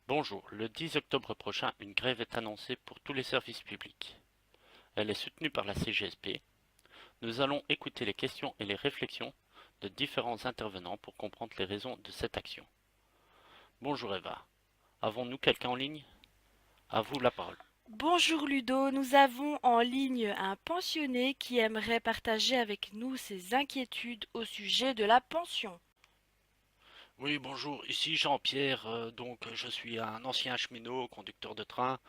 Bonjour, le 10 octobre prochain, une grève est annoncée pour tous les services publics. Elle est soutenue par la CGSP. Nous allons écouter les questions et les réflexions de différents intervenants pour comprendre les raisons de cette action. Bonjour Eva, avons-nous quelqu'un en ligne? À vous la parole. Bonjour Ludo, nous avons en ligne un pensionné qui aimerait partager avec nous ses inquiétudes au sujet de la pension. Oui, bonjour, ici Jean-Pierre, je suis un ancien cheminot, conducteur de train,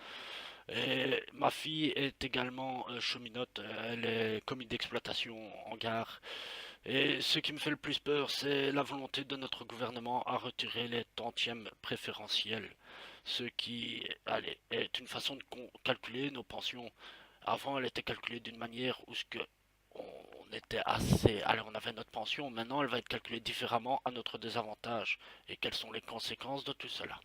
et ma fille est également cheminote, elle est commis d'exploitation en gare. Et ce qui me fait le plus peur, c'est la volonté de notre gouvernement à retirer les tantièmes préférentiels, ce qui, allez, est une façon de calculer nos pensions. Avant, elle était calculée d'une manière où on était assez, allez, on avait notre pension. Maintenant, elle va être calculée différemment à notre désavantage. Et quelles sont les conséquences de tout cela?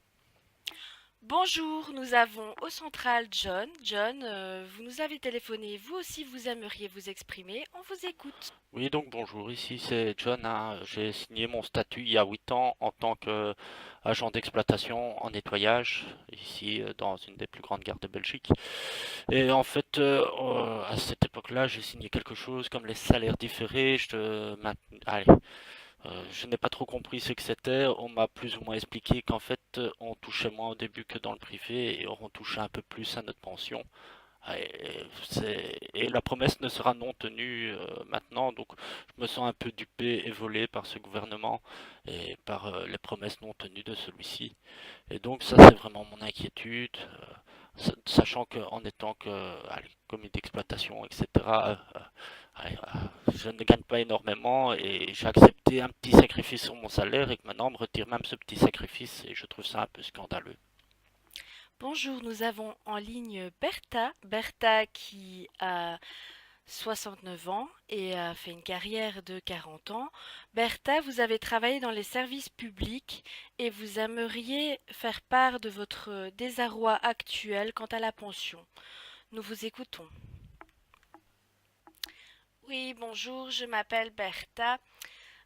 Bonjour, nous avons au central John. John, vous nous avez téléphoné, vous aussi vous aimeriez vous exprimer, on vous écoute. Oui, donc bonjour, ici c'est John, hein. J'ai signé mon statut il y a 8 ans en tant qu'agent d'exploitation en nettoyage, ici dans une des plus grandes gares de Belgique. Et en fait, à cette époque-là, j'ai signé quelque chose comme les salaires différés. Allez, je n'ai pas trop compris ce que c'était. On m'a plus ou moins expliqué qu'en fait, on touchait moins au début que dans le privé et on touchait un peu plus à notre pension. Et la promesse ne sera non tenue maintenant, donc je me sens un peu dupé et volé par ce gouvernement et par les promesses non tenues de celui-ci. Et donc ça c'est vraiment mon inquiétude, sachant qu'en étant que allez, commis d'exploitation, etc., je ne gagne pas énormément et j'ai accepté un petit sacrifice sur mon salaire et que maintenant on me retire même ce petit sacrifice et je trouve ça un peu scandaleux. Bonjour, nous avons en ligne Bertha. Bertha qui a 69 ans et a fait une carrière de 40 ans. Bertha, vous avez travaillé dans les services publics et vous aimeriez faire part de votre désarroi actuel quant à la pension. Nous vous écoutons. Oui, bonjour, je m'appelle Bertha.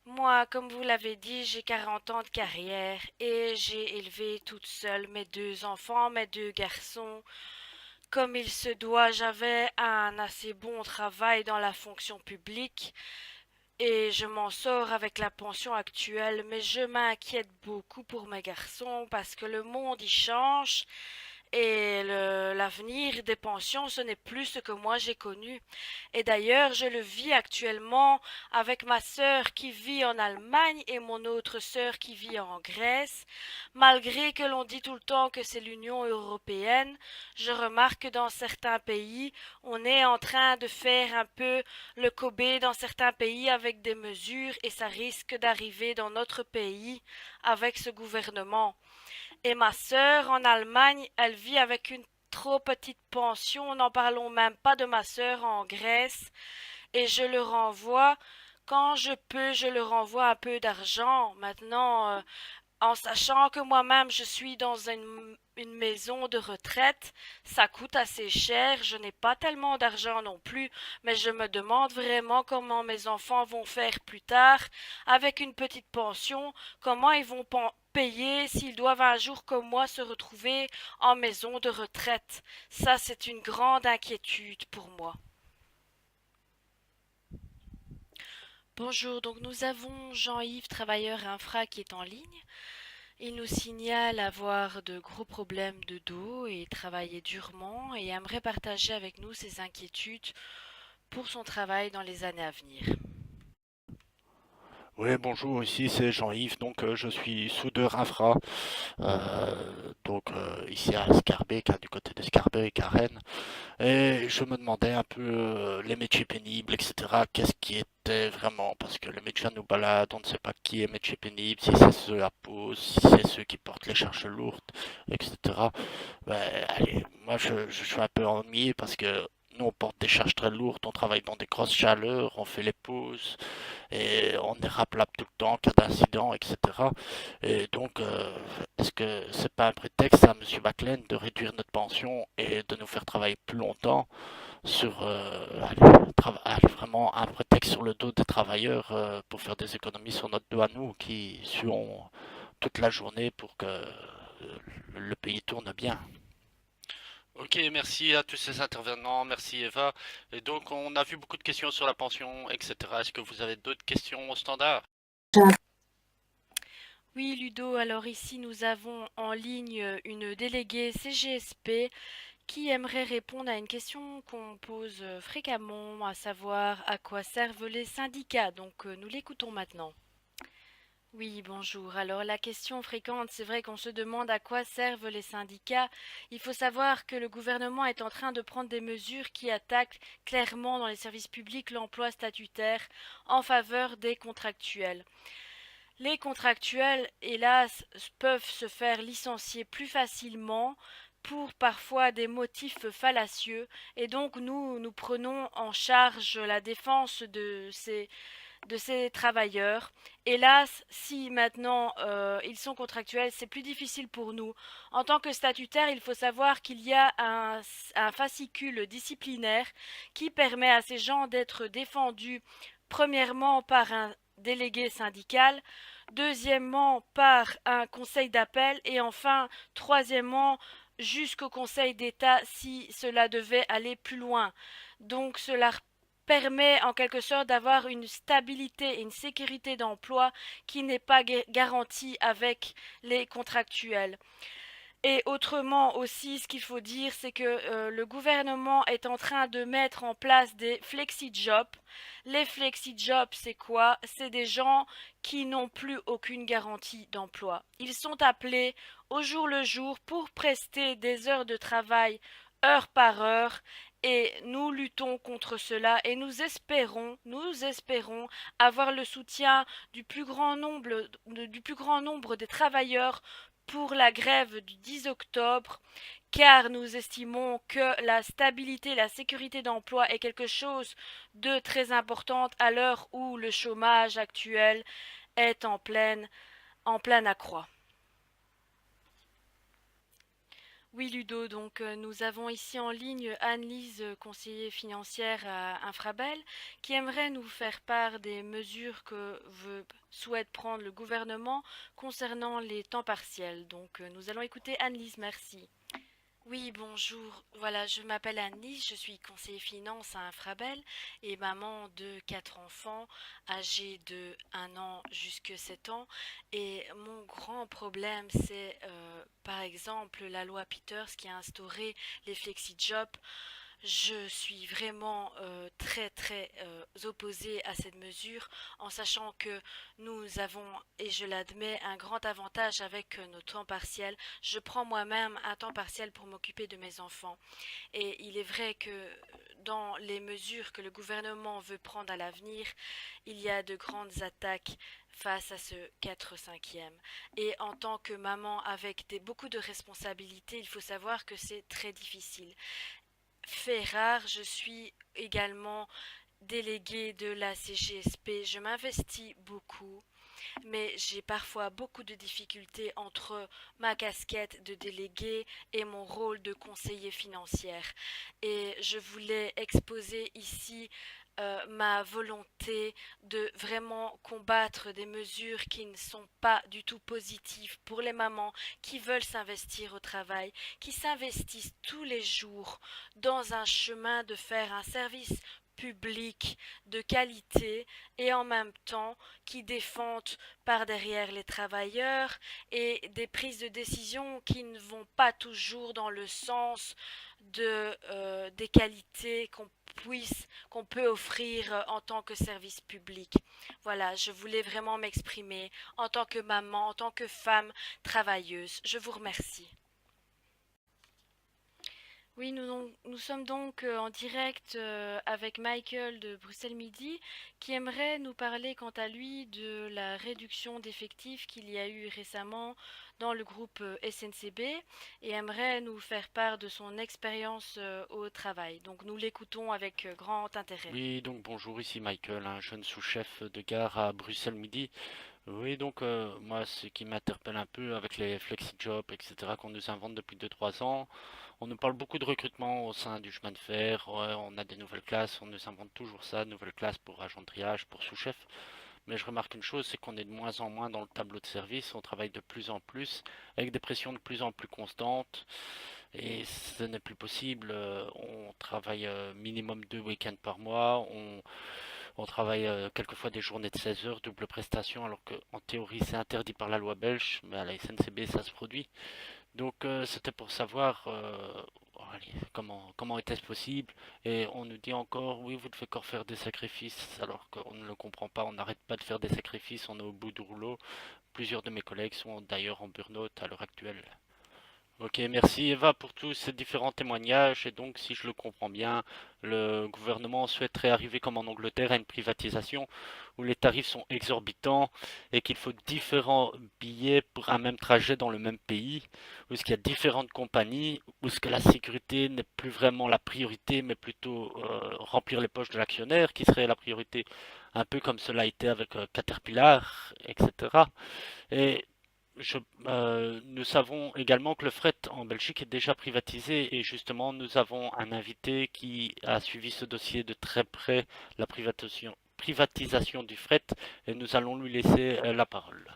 Moi, comme vous l'avez dit, j'ai 40 ans de carrière et j'ai élevé toute seule mes deux enfants, mes deux garçons. Comme il se doit, j'avais un assez bon travail dans la fonction publique et je m'en sors avec la pension actuelle, mais je m'inquiète beaucoup pour mes garçons parce que le monde y change et l'avenir des pensions, ce n'est plus ce que moi j'ai connu. Et d'ailleurs, je le vis actuellement avec ma sœur qui vit en Allemagne et mon autre sœur qui vit en Grèce. Malgré que l'on dit tout le temps que c'est l'Union européenne, je remarque que dans certains pays, on est en train de faire un peu le Kobe dans certains pays avec des mesures et ça risque d'arriver dans notre pays avec ce gouvernement. Et ma sœur en Allemagne, elle vit avec une trop petite pension, n'en parlons même pas de ma sœur en Grèce, et je le renvoie, quand je peux, je le renvoie un peu d'argent. Maintenant, en sachant que moi-même je suis dans une maison de retraite, ça coûte assez cher, je n'ai pas tellement d'argent non plus, mais je me demande vraiment comment mes enfants vont faire plus tard avec une petite pension, comment ils vont payer s'ils doivent un jour comme moi se retrouver en maison de retraite. Ça, c'est une grande inquiétude pour moi. Bonjour, donc nous avons Jean-Yves, travailleur infra, qui est en ligne. Il nous signale avoir de gros problèmes de dos et travailler durement et aimerait partager avec nous ses inquiétudes pour son travail dans les années à venir. Oui, bonjour, ici c'est Jean-Yves, je suis soudeur infra, ici à Scarbeck, hein, du côté de Scarbeck à Rennes, et je me demandais un peu les métiers pénibles, etc., qu'est-ce qui était vraiment, parce que les médecins nous baladent, on ne sait pas qui est métier pénible, si c'est ceux à pause, si c'est ceux qui portent les charges lourdes, etc. Ben, allez, moi je suis un peu ennuyé parce que nous on porte des charges très lourdes, on travaille dans des grosses chaleurs, on fait les pauses et on est rappelable tout le temps en cas d'incident, etc. Et donc, est-ce que c'est pas un prétexte à Monsieur Baclen de réduire notre pension et de nous faire travailler plus longtemps sur vraiment un prétexte sur le dos des travailleurs pour faire des économies sur notre dos à nous qui suons toute la journée pour que le pays tourne bien. Ok, merci à tous ces intervenants, merci Eva. Et donc, on a vu beaucoup de questions sur la pension, etc. Est-ce que vous avez d'autres questions au standard? Oui, Ludo, alors ici nous avons en ligne une déléguée CGSP qui aimerait répondre à une question qu'on pose fréquemment, à savoir à quoi servent les syndicats. Donc nous l'écoutons maintenant. Oui, bonjour. Alors la question fréquente, c'est vrai qu'on se demande à quoi servent les syndicats. Il faut savoir que le gouvernement est en train de prendre des mesures qui attaquent clairement dans les services publics l'emploi statutaire en faveur des contractuels. Les contractuels, hélas, peuvent se faire licencier plus facilement pour parfois des motifs fallacieux et donc nous prenons en charge la défense de ces travailleurs. Hélas, si maintenant ils sont contractuels, c'est plus difficile pour nous. En tant que statutaire, il faut savoir qu'il y a un fascicule disciplinaire qui permet à ces gens d'être défendus premièrement par un délégué syndical, deuxièmement par un conseil d'appel et enfin troisièmement jusqu'au conseil d'État si cela devait aller plus loin. Donc cela permet en quelque sorte d'avoir une stabilité et une sécurité d'emploi qui n'est pas garantie avec les contractuels. Et autrement aussi, ce qu'il faut dire, c'est que le gouvernement est en train de mettre en place des flexi-jobs. Les flexi-jobs, c'est quoi? C'est des gens qui n'ont plus aucune garantie d'emploi. Ils sont appelés au jour le jour pour prester des heures de travail heure par heure et nous luttons contre cela et nous espérons avoir le soutien du plus grand nombre des travailleurs pour la grève du 10 octobre, car nous estimons que la stabilité et la sécurité d'emploi est quelque chose de très important à l'heure où le chômage actuel est en pleine accroît. Oui, Ludo, donc nous avons ici en ligne Anne-Lise, conseillère financière à Infrabel, qui aimerait nous faire part des mesures souhaite prendre le gouvernement concernant les temps partiels. Donc nous allons écouter Anne-Lise, merci. Oui, bonjour. Voilà, je m'appelle Annie, je suis conseiller finance à Infrabel et maman de quatre enfants âgés de 1 an jusqu'à 7 ans. Et mon grand problème, c'est par exemple la loi Peters qui a instauré les flexi-jobs. Je suis vraiment opposée à cette mesure en sachant que nous avons, et je l'admets, un grand avantage avec nos temps partiels. Je prends moi-même un temps partiel pour m'occuper de mes enfants. Et il est vrai que dans les mesures que le gouvernement veut prendre à l'avenir, il y a de grandes attaques face à ce 4/5e. Et en tant que maman avec beaucoup de responsabilités, il faut savoir que c'est très difficile. Fait rare, je suis également déléguée de la CGSP. Je m'investis beaucoup, mais j'ai parfois beaucoup de difficultés entre ma casquette de déléguée et mon rôle de conseiller financière. Et je voulais exposer ici ma volonté de vraiment combattre des mesures qui ne sont pas du tout positives pour les mamans qui veulent s'investir au travail, qui s'investissent tous les jours dans un chemin de faire un service public de qualité et en même temps qui défendent par derrière les travailleurs et des prises de décision qui ne vont pas toujours dans le sens des qualités qu'on peut offrir en tant que service public. Voilà, je voulais vraiment m'exprimer en tant que maman, en tant que femme travailleuse. Je vous remercie. Oui, nous sommes donc en direct avec Michael de Bruxelles Midi qui aimerait nous parler quant à lui de la réduction d'effectifs qu'il y a eu récemment dans le groupe SNCB et aimerait nous faire part de son expérience au travail. Donc nous l'écoutons avec grand intérêt. Oui, donc bonjour, ici Michael, un jeune sous-chef de gare à Bruxelles Midi. Oui, donc moi, ce qui m'interpelle un peu avec les flexi-jobs, etc., qu'on nous invente depuis 2 3 ans, on nous parle beaucoup de recrutement au sein du chemin de fer, ouais, on a des nouvelles classes, on nous invente toujours ça, nouvelles classes pour agent de triage, pour sous-chef. Mais je remarque une chose, c'est qu'on est de moins en moins dans le tableau de service, on travaille de plus en plus, avec des pressions de plus en plus constantes, et ce n'est plus possible. On travaille minimum 2 week-ends par mois, on travaille quelquefois des journées de 16 heures, double prestation, alors qu'en théorie c'est interdit par la loi belge, mais à la SNCB ça se produit. Donc c'était pour savoir allez, comment était-ce possible. Et on nous dit encore, oui, vous devez encore faire des sacrifices, alors qu'on ne le comprend pas, on n'arrête pas de faire des sacrifices, on est au bout du rouleau. Plusieurs de mes collègues sont d'ailleurs en burn-out à l'heure actuelle. Ok, merci Eva pour tous ces différents témoignages. Et donc, si je le comprends bien, le gouvernement souhaiterait arriver comme en Angleterre à une privatisation où les tarifs sont exorbitants et qu'il faut différents billets pour un même trajet dans le même pays, où il y a différentes compagnies, où ce que la sécurité n'est plus vraiment la priorité, mais plutôt remplir les poches de l'actionnaire qui serait la priorité, un peu comme cela a été avec Caterpillar, etc. Et nous savons également que le fret en Belgique est déjà privatisé et justement nous avons un invité qui a suivi ce dossier de très près, la privatisation du fret, et nous allons lui laisser la parole.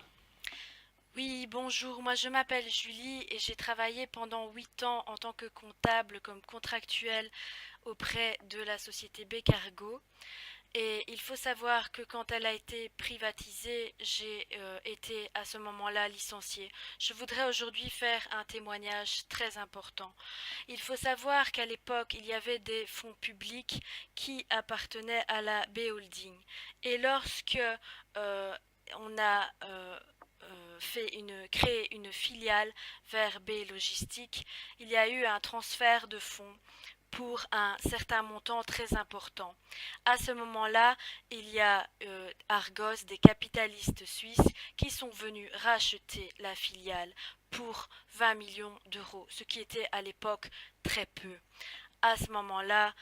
Oui, bonjour, moi je m'appelle Julie et j'ai travaillé pendant 8 ans en tant que comptable comme contractuel auprès de la société B-Cargo. Et il faut savoir que quand elle a été privatisée, j'ai été à ce moment-là licenciée. Je voudrais aujourd'hui faire un témoignage très important. Il faut savoir qu'à l'époque, il y avait des fonds publics qui appartenaient à la B Holding. Et lorsque on a créé une filiale vers B Logistique, il y a eu un transfert de fonds pour un certain montant très important. À ce moment-là, il y a Argos, des capitalistes suisses, qui sont venus racheter la filiale pour 20 millions d'euros, ce qui était à l'époque très peu. À ce moment-là,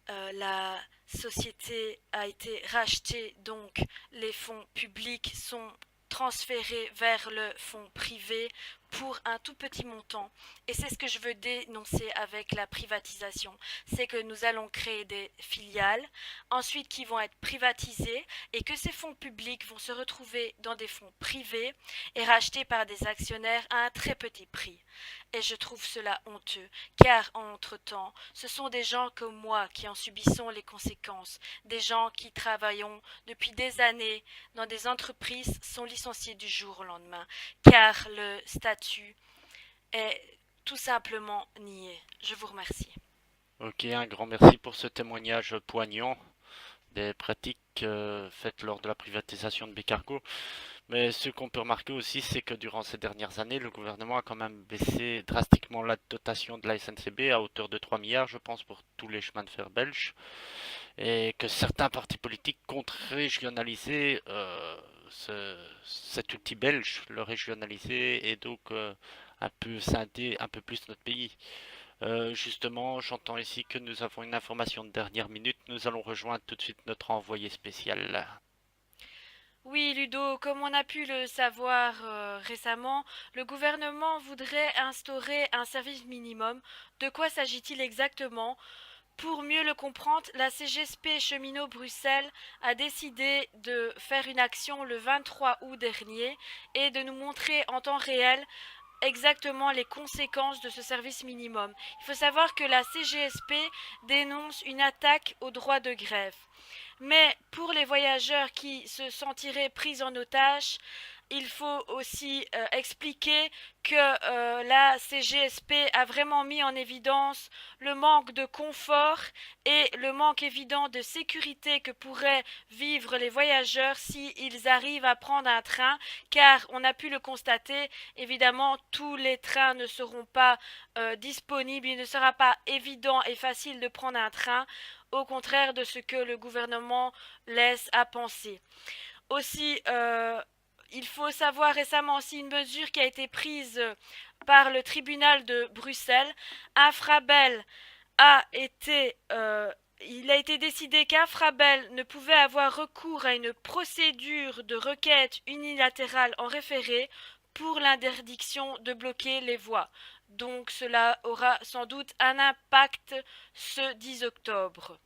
la société a été rachetée, donc les fonds publics sont transférés vers le fonds privé pour un tout petit montant. Et c'est ce que je veux dénoncer avec la privatisation. C'est que nous allons créer des filiales, ensuite qui vont être privatisées, et que ces fonds publics vont se retrouver dans des fonds privés et rachetés par des actionnaires à un très petit prix. Et je trouve cela honteux, car entre-temps, ce sont des gens comme moi qui en subissons les conséquences. Des gens qui travaillons depuis des années dans des entreprises sont licenciés du jour au lendemain, car le statut est tout simplement nié. Je vous remercie. Ok, un grand merci pour ce témoignage poignant des pratiques faites lors de la privatisation de Bicargo. Mais ce qu'on peut remarquer aussi, c'est que durant ces dernières années, le gouvernement a quand même baissé drastiquement la dotation de la SNCB à hauteur de 3 milliards, je pense, pour tous les chemins de fer belges, et que certains partis politiques comptent régionaliser cet outil belge, le régionaliser, et donc un peu scinder un peu plus notre pays. Justement, j'entends ici que nous avons une information de dernière minute. Nous allons rejoindre tout de suite notre envoyé spécial. Oui, Ludo, comme on a pu le savoir récemment, le gouvernement voudrait instaurer un service minimum. De quoi s'agit-il exactement? Pour mieux le comprendre, la CGSP Cheminot Bruxelles a décidé de faire une action le 23 août dernier et de nous montrer en temps réel exactement les conséquences de ce service minimum. Il faut savoir que la CGSP dénonce une attaque au droit de grève. Mais pour les voyageurs qui se sentiraient pris en otage, il faut aussi expliquer que la CGSP a vraiment mis en évidence le manque de confort et le manque évident de sécurité que pourraient vivre les voyageurs s'ils arrivent à prendre un train, car on a pu le constater, évidemment tous les trains ne seront pas disponibles, il ne sera pas évident et facile de prendre un train, au contraire de ce que le gouvernement laisse à penser. Aussi, il faut savoir récemment aussi une mesure qui a été prise par le tribunal de Bruxelles. Infrabel a été il a été décidé qu'Infrabel ne pouvait avoir recours à une procédure de requête unilatérale en référé pour l'interdiction de bloquer les voies. Donc cela aura sans doute un impact ce 10 octobre.